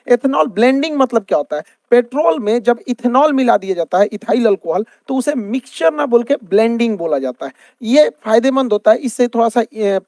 Ethanol blending मतलब क्या होता है, पेट्रोल में जब इथेनॉल मिला दिया जाता है, इथाइल अल्कोहल, तो उसे मिक्सचर ना बोल के ब्लेंडिंग बोला जाता है। ये फायदेमंद होता है, इससे थोड़ा सा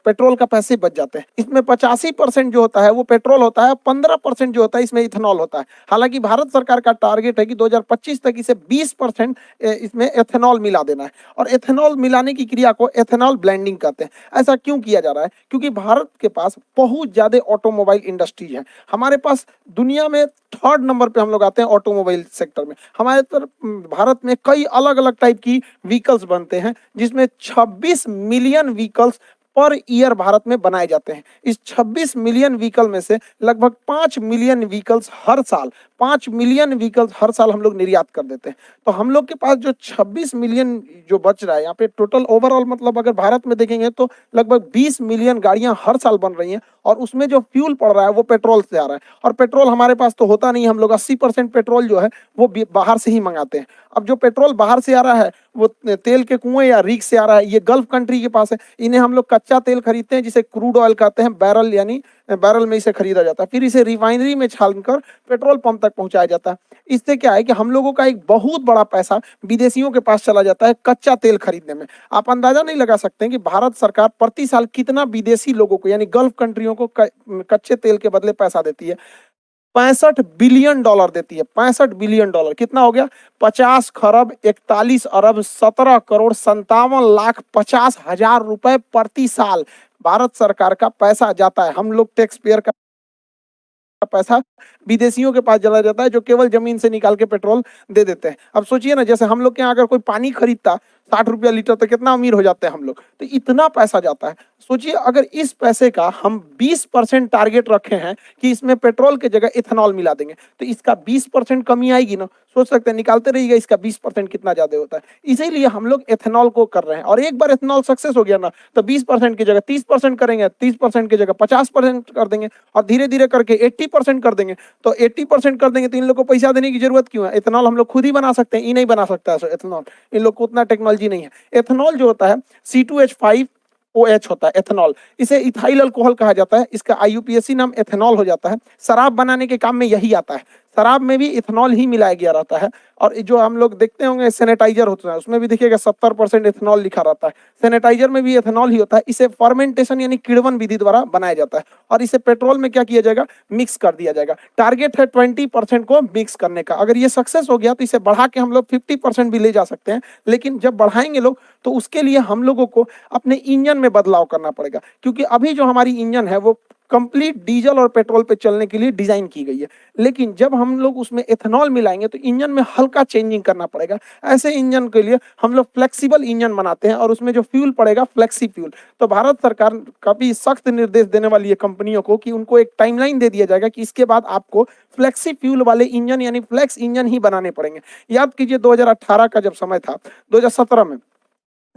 पेट्रोल का पैसे बच जाते हैं। इसमें 85% जो होता है वो पेट्रोल होता है, 15% जो होता है इसमें इथेनॉल होता है। हालांकि भारत सरकार का टारगेट है कि 2025 तक इसे 20% इसमें एथेनॉल मिला देना है, और एथेनॉल मिलाने की क्रिया को एथेनॉल ब्लेंडिंग कहते हैं। ऐसा क्यों किया जा रहा है, क्योंकि भारत के पास बहुत ज्यादा ऑटोमोबाइल इंडस्ट्री है। हमारे पास दुनिया में थर्ड नंबर पे हम लोग आते हैं ऑटोमोबाइल सेक्टर में। हमारे तरफ भारत में कई अलग अलग टाइप की व्हीकल्स बनते हैं, जिसमें 26 million vehicles per year Bharat में बनाए जाते हैं। इस 26 मिलियन व्हीकल में से लगभग 5 मिलियन व्हीकल्स हर साल 5 मिलियन व्हीकल्स हर साल हम लोग निर्यात कर देते हैं। तो हम लोग के पास जो 26 मिलियन जो बच रहा है यहाँ पे टोटल ओवरऑल, मतलब अगर भारत में देखेंगे तो लगभग 20 मिलियन गाड़ियां हर साल बन रही हैं, और उसमें जो फ्यूल पड़ रहा है वो पेट्रोल से आ रहा है। और पेट्रोल हमारे पास तो होता नहीं, हम लोग 80% पेट्रोल जो है वो बाहर से ही मंगाते हैं। अब जो पेट्रोल बाहर से आ रहा है वो तेल के कुएं या रीक से आ रहा है, ये गल्फ कंट्री के पास है। इन्हें हम लोग कच्चा तेल खरीदते हैं जिसे क्रूड ऑयल कहते हैं, बैरल यानी बैरल में इसे खरीदा जाता है, फिर इसे रिफाइनरी में छानकर पेट्रोल पंप तक पहुंचाया जाता है। इससे क्या है कि हम लोगों का एक बहुत बड़ा पैसा विदेशियों के पास चला जाता है कच्चा तेल खरीदने में। आप अंदाजा नहीं लगा सकते हैं कि भारत सरकार प्रति साल कितना विदेशी लोगों को यानी गल्फ कंट्रियों को कच्चे तेल के बदले पैसा देती है। 65 बिलियन डॉलर देती है। 65 बिलियन डॉलर कितना हो गया, 50 खरब 41 अरब 17 करोड़ 57 लाख 50 हजार रुपए प्रति साल भारत सरकार का पैसा जाता है। हम लोग टैक्स पेयर का पैसा विदेशियों के पास चला जाता है, जो केवल जमीन से निकाल के पेट्रोल दे देते हैं। अब सोचिए ना, जैसे हम लोग के यहाँ अगर कोई पानी खरीदता 60 रुपया लीटर, तो कितना अमीर हो जाते हैं हम लोग। तो इतना पैसा जाता है। सोचिए अगर इस पैसे का हम 20% टारगेट रखे हैं कि इसमें पेट्रोल की जगह इथेनॉल मिला देंगे, तो इसका 20% कमी आएगी ना। सोच सकते हैं, निकालते रहिएगा इसका 20% कितना ज्यादा होता है। इसीलिए हम लोग एथेनॉल को कर रहे हैं, और एक बार एथेनॉल सक्सेस हो गया ना, तो 20% की जगह 30% करेंगे, 30% की जगह 50% कर देंगे, और धीरे धीरे करके 80% कर देंगे। तो 80% कर देंगे तो इन लोग को पैसा देने की जरूरत क्यों है। एथेनॉल हम लोग खुद ही बना सकते हैं, ये नहीं बना सकता है एथेनॉल। इन लोग को उतना टेक्नोलॉजी नहीं है। एथेनॉल जो होता है C2H5OH होता है एथेनॉल, इसे इथाइल अल्कोहल कहा जाता है। इसका IUPAC नाम एथेनॉल हो जाता है। शराब बनाने के काम में यही आता है। शराब में भी इथेनॉल ही मिलाया गया रहता है। और जो हम लोग देखते होंगे सैनिटाइजर होता है, उसमें भी देखिएगा 70% इथेनॉल लिखा रहता है। सैनिटाइजर में भी इथेनॉल ही होता है। इसे फर्मेंटेशन यानी किण्वन विधि द्वारा बनाया जाता है, और इसे पेट्रोल में क्या किया जाएगा, मिक्स कर दिया जाएगा। टारगेट है 20% को मिक्स करने का। अगर ये सक्सेस हो गया तो इसे बढ़ा के हम लोग 50% भी ले जा सकते हैं। लेकिन जब बढ़ाएंगे लोग, तो उसके लिए हम लोगों को अपने इंजन में बदलाव करना पड़ेगा, क्योंकि अभी जो हमारी इंजन है वो कंप्लीट डीजल और पेट्रोल पे चलने के लिए डिजाइन की गई है। लेकिन जब हम लोग उसमें एथेनॉल मिलाएंगे तो इंजन में हल्का चेंजिंग करना पड़ेगा। ऐसे इंजन के लिए हम लोग फ्लेक्सिबल इंजन बनाते हैं, और उसमें जो फ्यूल पड़ेगा फ्लेक्सी फ्यूल। तो भारत सरकार काफी सख्त निर्देश देने वाली है कंपनियों को कि उनको एक टाइमलाइन दे दिया जाएगा कि इसके बाद आपको फ्लेक्सी फ्यूल वाले इंजन यानी फ्लेक्स इंजन ही बनाने पड़ेंगे। याद कीजिए 2018 का जब समय था, 2017 में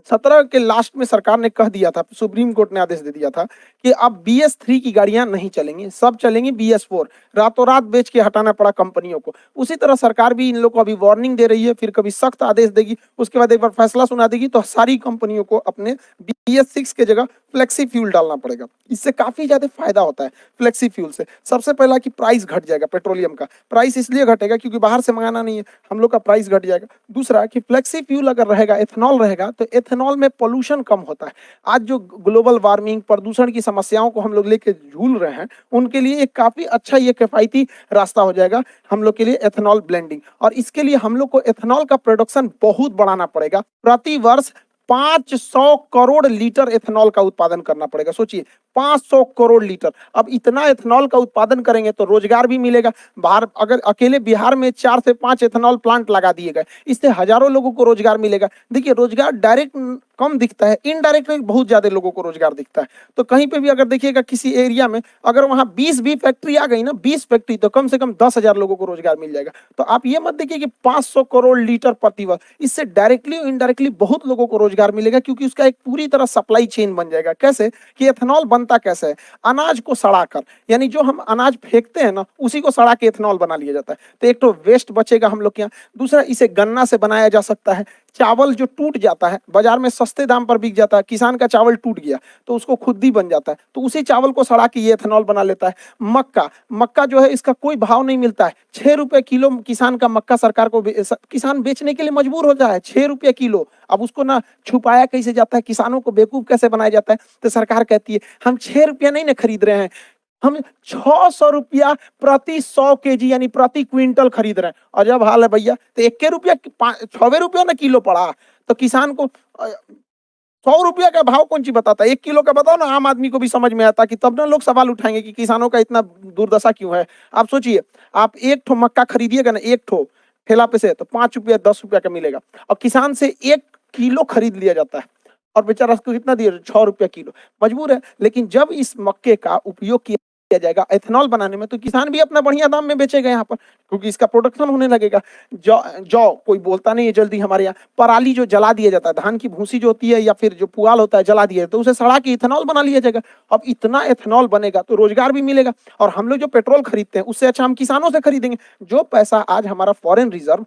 17 के लास्ट में सरकार ने कह दिया था, सुप्रीम कोर्ट ने आदेश दे दिया था कि अब BS3 की गाड़ियां नहीं चलेंगी, सब चलेंगी BS4। रातों रात बेच के हटाना पड़ा कंपनियों को। उसी तरह सरकार भी इन लोग को अभी वार्निंग दे रही है, फिर कभी सख्त आदेश देगी, उसके बाद एक बार फैसला सुना देगी, तो सारी कंपनियों को अपने BS6 के जगह फ्लेक्सी फ्यूल डालना पड़ेगा। इससे काफी ज्यादा फायदा होता है फ्लेक्सी फ्यूल से। सबसे पहला कि प्राइस घट जाएगा, पेट्रोलियम का प्राइस इसलिए घटेगा क्योंकि बाहर से मंगाना नहीं है, हम लोग का प्राइस घट जाएगा। दूसरा कि फ्लेक्सी फ्यूल अगर रहेगा, एथेनॉल रहेगा, तो एथेनॉल में पोल्यूशन कम होता है। आज जो ग्लोबल वार्मिंग प्रदूषण की समस्याओं को हम लोग लेके झूल रहे हैं, उनके लिए एक काफी अच्छा ये किफायती रास्ता हो जाएगा हम लोग के लिए एथेनॉल ब्लेंडिंग। और इसके लिए हम लोग को एथेनॉल का प्रोडक्शन बहुत बढ़ाना पड़ेगा। प्रति वर्ष 500 करोड़ लीटर एथेनॉल का उत्पादन करना पड़ेगा। सोचिए 500 करोड़ लीटर। अब इतना एथेनॉल का उत्पादन करेंगे तो रोजगार भी मिलेगा। बाहर अगर अकेले बिहार में 4 से 5 एथेनॉल प्लांट लगा दिए गए, इससे हजारों लोगों को रोजगार मिलेगा। देखिए रोजगार डायरेक्ट कम दिखता है, इनडायरेक्ट बहुत ज्यादा लोगों को रोजगार दिखता है। तो कहीं पे भी अगर देखिएगा किसी एरिया में अगर वहां 20 भी फैक्ट्री आ गई ना, 20 फैक्ट्री, तो कम से कम 10,000 लोगों को रोजगार मिल जाएगा। तो आप ये मत देखिए कि 500 करोड़ लीटर प्रति वर्ष, इससे डायरेक्टली और इनडायरेक्टली बहुत लोगों को रोजगार मिलेगा, क्योंकि उसका एक पूरी तरह सप्लाई चेन बन जाएगा। कैसे कि एथेनॉल बनता कैसे है, अनाज को सड़ाकर, यानी जो हम अनाज फेंकते हैं ना, उसी को सड़ा के एथेनॉल बना लिया जाता है। तो एक तो वेस्ट बचेगा हम लोग के यहाँ। दूसरा, इसे गन्ना से बनाया जा सकता है, चावल जो टूट जाता है बाजार में सस्ते दाम पर बिक जाता है, किसान का चावल टूट गया तो उसको खुद ही बन जाता है, तो उसी चावल को सड़ा के ये एथेनॉल बना लेता है। मक्का मक्का जो है इसका कोई भाव नहीं मिलता है, 6 रुपए किलो किसान का मक्का सरकार को किसान बेचने के लिए मजबूर हो जाए, 6 रुपए किलो। अब उसको ना छुपाया कैसे जाता है, किसानों को बेवकूफ कैसे बनाया जाता है, तो सरकार कहती है हम 6 रुपया नहीं ना खरीद रहे हैं, हम 600 रुपया प्रति 100 kg यानी प्रति क्विंटल खरीद रहे हैं। अजब हाल है भैया, तो 1 रुपया 6 रुपया ना किलो पड़ा, तो किसान को 100 रुपया का भाव कौन सी बताता है, 1 किलो का बताओ ना, आम आदमी को भी समझ में आता कि तब ना लोग सवाल उठाएंगे कि किसानों का इतना दुर्दशा क्यों है। आप सोचिए, आप एक ठो मक्का खरीदिएगा ना, एक ठो ठेला पे से, तो 5 रुपया 10 रुपया का मिलेगा, और किसान से 1 किलो खरीद लिया जाता है, और बेचारा उसको कितना दिया, 6 रुपया किलो, मजबूर है। लेकिन जब इस मक्के का उपयोग किया जाएगा एथेनॉल बनाने में, तो किसान भी अपना बढ़िया दाम में बेचेगा यहाँ पर, क्योंकि इसका प्रोडक्शन होने लगेगा। जौ जौ कोई बोलता नहीं है जल्दी, हमारे यहाँ पराली जो जला दिया जाता है, धान की भूसी जो होती है या फिर जो पुआल होता है जला दिया जाता है, तो उसे सड़ा के इथेनॉल बना लिया जाएगा। अब इतना एथेनॉल बनेगा तो रोजगार भी मिलेगा, और हम लोग जो पेट्रोल खरीदते हैं उससे अच्छा हम किसानों से खरीदेंगे। जो पैसा आज हमारा फॉरेन रिजर्व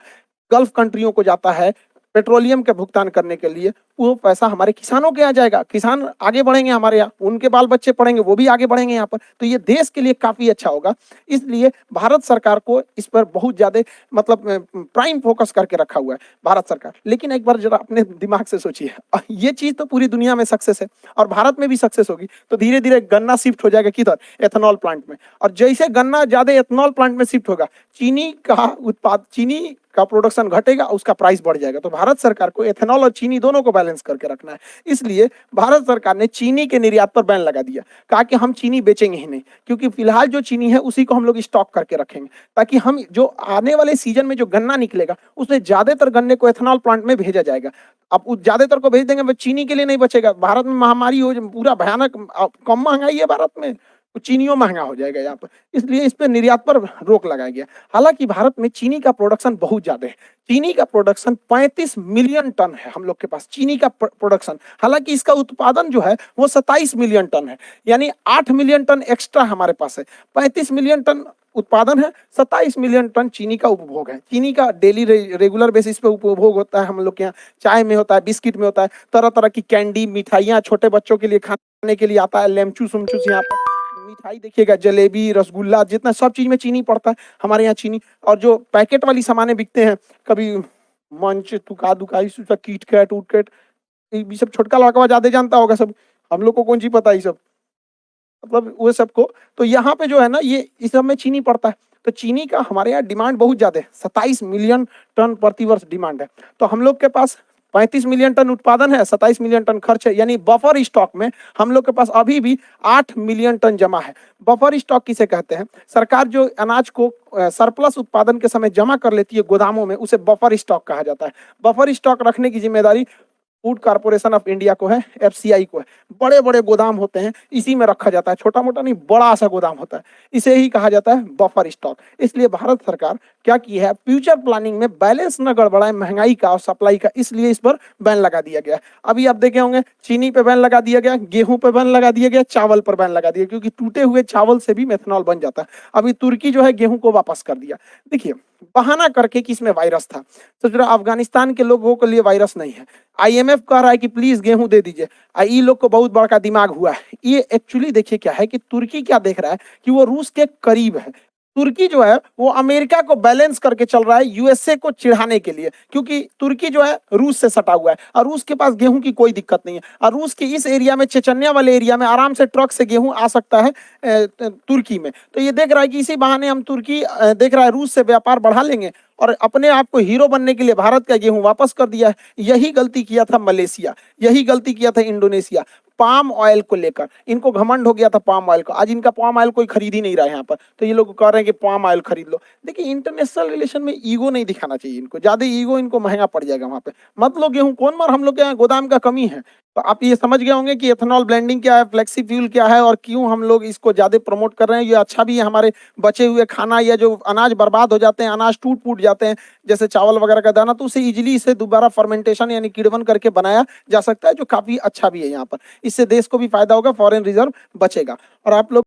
गल्फ कंट्रियों को जाता है पेट्रोलियम के भुगतान करने के लिए, वो पैसा हमारे किसानों के यहाँ जाएगा, किसान आगे बढ़ेंगे, हमारे यहाँ उनके बाल बच्चे पढ़ेंगे, वो भी आगे बढ़ेंगे यहाँ पर, तो ये देश के लिए काफी अच्छा होगा। इसलिए भारत सरकार को इस पर बहुत ज्यादा मतलब प्राइम फोकस करके रखा हुआ है भारत सरकार। लेकिन एक बार जरा अपने दिमाग से सोचिए, ये चीज तो पूरी दुनिया में सक्सेस है और भारत में भी सक्सेस होगी, तो धीरे धीरे गन्ना शिफ्ट हो जाएगा किधर, एथेनॉल प्लांट में, और जैसे गन्ना ज्यादा एथेनॉल प्लांट में शिफ्ट होगा, चीनी का प्रोडक्शन घटेगा, उसका प्राइस बढ़ जाएगा। तो भारत सरकार को एथेनॉल और चीनी दोनों को बैलेंस करके रखना है। इसलिए भारत सरकार ने चीनी के निर्यात पर बैन लगा दिया, कहा कि हम चीनी बेचेंगे ही नहीं, क्योंकि फिलहाल जो चीनी है उसी को हम लोग स्टॉक करके रखेंगे, ताकि हम जो आने वाले सीजन में जो गन्ना निकलेगा उसमें ज्यादातर गन्ने को एथेनॉल प्लांट में भेजा जाएगा। अब उस ज्यादातर को भेज देंगे, चीनी के लिए नहीं बचेगा। भारत में महामारी हो, पूरा भयानक, कम महंगाई है भारत में, तो चीनियों महंगा हो जाएगा यहाँ पर, इसलिए इस पर निर्यात पर रोक लगाया गया। हालांकि भारत में चीनी का प्रोडक्शन बहुत ज्यादा है, चीनी का प्रोडक्शन 35 मिलियन टन है हम लोग के पास चीनी का प्रोडक्शन। हालांकि इसका उत्पादन जो है वो 27 मिलियन टन है, यानी 8 मिलियन टन एक्स्ट्रा हमारे पास है। 35 मिलियन टन उत्पादन है, 27 मिलियन टन चीनी का उपभोग है। चीनी का डेली रेगुलर बेसिस पे उपभोग होता है हम लोग के यहाँ, चाय में होता है, बिस्किट में होता है, तरह तरह की कैंडी मिठाइयाँ छोटे बच्चों के लिए खाने के लिए आता है, लेमचूस उमचूस, यहाँ पर मिठाई देखिएगा, जलेबी, रसगुल्ला, जितना सब चीज में चीनी पड़ता है हमारे यहाँ चीनी। और जो पैकेट वाली सामानें बिकते हैं, कभी मंच तुका दुकाई किट कैट उटकेट, ये सब छोटका लड़का ज्यादा जानता होगा, सब हम लोग को कौन सी पता है ये सब, मतलब वो सबको। तो यहाँ पे जो है ना, ये इस सब में चीनी पड़ता है, तो चीनी का हमारे यहाँ डिमांड बहुत ज्यादा है, 27 मिलियन टन प्रतिवर्ष डिमांड है। तो हम लोग के पास 35 मिलियन टन उत्पादन है, 27 मिलियन टन खर्च है, यानी बफर स्टॉक में हम लोग के पास अभी भी 8 मिलियन टन जमा है। बफर स्टॉक किसे कहते हैं? सरकार जो अनाज को सरप्लस उत्पादन के समय जमा कर लेती है गोदामों में, उसे बफर स्टॉक कहा जाता है। बफर स्टॉक रखने की जिम्मेदारी फूड कॉर्पोरेशन ऑफ इंडिया को है, एफसीआई को है। बड़े बड़े गोदाम होते हैं, इसी में रखा जाता है, छोटा मोटा नहीं, बड़ा सा गोदाम होता है, इसे ही कहा जाता है बफर स्टॉक। इसलिए भारत सरकार क्या की है, फ्यूचर प्लानिंग में बैलेंस न गड़बड़ाए महंगाई का और सप्लाई का, इसलिए इस पर बैन लगा दिया गया। अभी आप देखे होंगे चीनी पे बैन लगा दिया गया, गेहूं पे बैन लगा दिया गया, चावल पर बैन लगा दिया, क्योंकि टूटे हुए चावल से भी मेथनॉल बन जाता है। अभी तुर्की जो है गेहूं को वापस कर दिया, देखिए बहाना करके कि इसमें वायरस था, तो जरा अफगानिस्तान के लोगों के लिए वायरस नहीं है। आईएमएफ कह रहा है कि प्लीज गेहूं दे दीजिए, ये लोग को बहुत बड़ा दिमाग हुआ है। ये एक्चुअली देखिए क्या है कि तुर्की क्या देख रहा है कि वो रूस के करीब है। तुर्की जो है वो अमेरिका को बैलेंस करके चल रहा है यूएसए को चिढ़ाने के लिए, क्योंकि तुर्की जो है रूस से सटा हुआ है और रूस के पास गेहूं की कोई दिक्कत नहीं है, और रूस के इस एरिया में, चेचन्या वाले एरिया में आराम से ट्रक से गेहूं आ सकता है तुर्की में। तो ये देख रहा है कि इसी बहाने हम तुर्की देख रहा है रूस से व्यापार बढ़ा लेंगे, और अपने आप को हीरो बनने के लिए भारत का गेहूं वापस कर दिया है। यही गलती किया था मलेशिया, यही गलती किया था इंडोनेशिया। पाम ऑयल को लेकर इनको घमंड हो गया था, पाम ऑयल को, आज इनका पाम ऑयल कोई खरीद ही नहीं रहा है यहाँ पर, तो ये लोग कह रहे हैं कि पाम ऑयल खरीद लो। देखिए इंटरनेशनल रिलेशन में ईगो नहीं दिखाना चाहिए इनको, ज्यादा ईगो इनको महंगा पड़ जाएगा वहां पे। मत लो गेहूं, कौन मार, हम लोग के यहाँ गोदाम का कमी है। तो आप ये समझ गए होंगे कि एथेनॉल ब्लेंडिंग क्या है, फ्लेक्सी फ्यूल क्या है, और क्यों हम लोग इसको ज्यादा प्रमोट कर रहे हैं। ये अच्छा भी है, हमारे बचे हुए खाना या जो अनाज बर्बाद हो जाते हैं, अनाज टूट फूट जाते हैं, जैसे चावल वगैरह का दाना, तो उसे इजीली इसे दोबारा फर्मेंटेशन यानी किण्वन करके बनाया जा सकता है, जो काफी अच्छा भी है यहाँ पर। इससे देश को भी फायदा होगा, फॉरेन रिजर्व बचेगा। और आप लोग